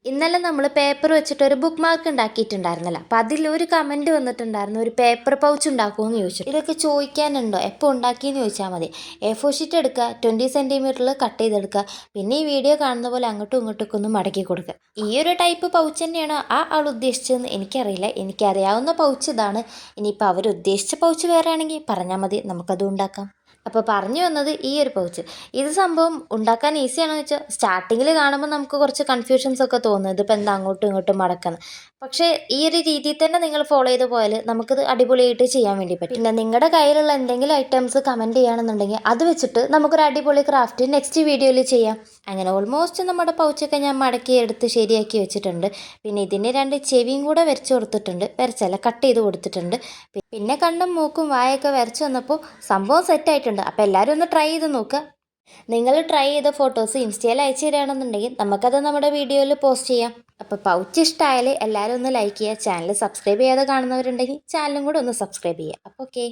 ഇന്നലെ നമ്മൾ പേപ്പർ വെച്ചിട്ട് ഒരു ബുക്ക് മാർക്ക് ഉണ്ടാക്കിയിട്ടുണ്ടായിരുന്നല്ലോ. അപ്പം അതിലൊരു കമൻറ്റ് വന്നിട്ടുണ്ടായിരുന്നു, ഒരു പേപ്പർ പൗച്ച് ഉണ്ടാക്കുമെന്ന് ചോദിച്ചു. ഇതൊക്കെ ചോദിക്കാനുണ്ടോ, എപ്പോൾ ഉണ്ടാക്കിയെന്ന് ചോദിച്ചാൽ മതി. A4 ഷീറ്റ് എടുക്കുക, 20 സെൻറ്റിമീറ്ററിൽ കട്ട് ചെയ്തെടുക്കുക, പിന്നെ ഈ വീഡിയോ കാണുന്ന പോലെ അങ്ങോട്ടും ഇങ്ങോട്ടൊക്കെ ഒന്ന് മടക്കി കൊടുക്കുക. ഈ ഒരു ടൈപ്പ് പൗച്ച് തന്നെയാണോ ആ ആൾ ഉദ്ദേശിച്ചതെന്ന് എനിക്കറിയില്ല. എനിക്കറിയാവുന്ന പൗച്ച് ഇതാണ്. ഇനിയിപ്പോൾ അവർ ഉദ്ദേശിച്ച പൗച്ച് വേറെ ആണെങ്കിൽ പറഞ്ഞാൽ മതി, നമുക്കത് ഉണ്ടാക്കാം. അപ്പോൾ പറഞ്ഞു വന്നത് ഈ ഒരു പൗച്ച്. ഇത് സംഭവം ഉണ്ടാക്കാൻ ഈസിയാണെന്ന് വെച്ചാൽ സ്റ്റാർട്ടിങ്ങിൽ കാണുമ്പോൾ നമുക്ക് കുറച്ച് കൺഫ്യൂഷൻസ് ഒക്കെ തോന്നും, ഇതിപ്പോൾ എന്താ അങ്ങോട്ടും ഇങ്ങോട്ടും മടക്കുന്നത്. പക്ഷേ ഈ ഒരു രീതിയിൽ തന്നെ നിങ്ങൾ ഫോളോ ചെയ്ത് പോയാൽ നമുക്കിത് അടിപൊളിയായിട്ട് ചെയ്യാൻ വേണ്ടി പറ്റും. പിന്നെ നിങ്ങളുടെ കയ്യിലുള്ള എന്തെങ്കിലും ഐറ്റംസ് കമൻറ്റ് ചെയ്യുകയാണെന്നുണ്ടെങ്കിൽ അത് വെച്ചിട്ട് നമുക്കൊരു അടിപൊളി ക്രാഫ്റ്റ് നെക്സ്റ്റ് വീഡിയോയിൽ ചെയ്യാം. അങ്ങനെ ഓൾമോസ്റ്റ് നമ്മുടെ പൗച്ചൊക്കെ ഞാൻ മടക്കി എടുത്ത് ശരിയാക്കി വെച്ചിട്ടുണ്ട്. പിന്നെ ഇതിന് 2 ചെവിയും കൂടെ വരച്ച് കൊടുത്തിട്ടുണ്ട്, വരച്ചല്ല കട്ട് ചെയ്ത് കൊടുത്തിട്ടുണ്ട്. പിന്നെ കണ്ണും മൂക്കും വായൊക്കെ വരച്ച് വന്നപ്പോൾ സംഭവം സെറ്റായിട്ടുണ്ട്. അപ്പോൾ എല്ലാവരും ഒന്ന് ട്രൈ ചെയ്ത് നോക്കുക. നിങ്ങൾ ട്രൈ ചെയ്ത ഫോട്ടോസ് ഇൻസ്റ്റയിൽ അയച്ചു തരികയാണെന്നുണ്ടെങ്കിൽ നമുക്കത് നമ്മുടെ വീഡിയോയിൽ പോസ്റ്റ് ചെയ്യാം. അപ്പോൾ പൗച്ച് ഇഷ്ടമായാൽ എല്ലാവരും ഒന്ന് ലൈക്ക് ചെയ്യുക. ചാനൽ സബ്സ്ക്രൈബ് ചെയ്യാതെ കാണുന്നവരുണ്ടെങ്കിൽ ചാനലും കൂടെ ഒന്ന് സബ്സ്ക്രൈബ് ചെയ്യുക. അപ്പോൾ ഓക്കെ.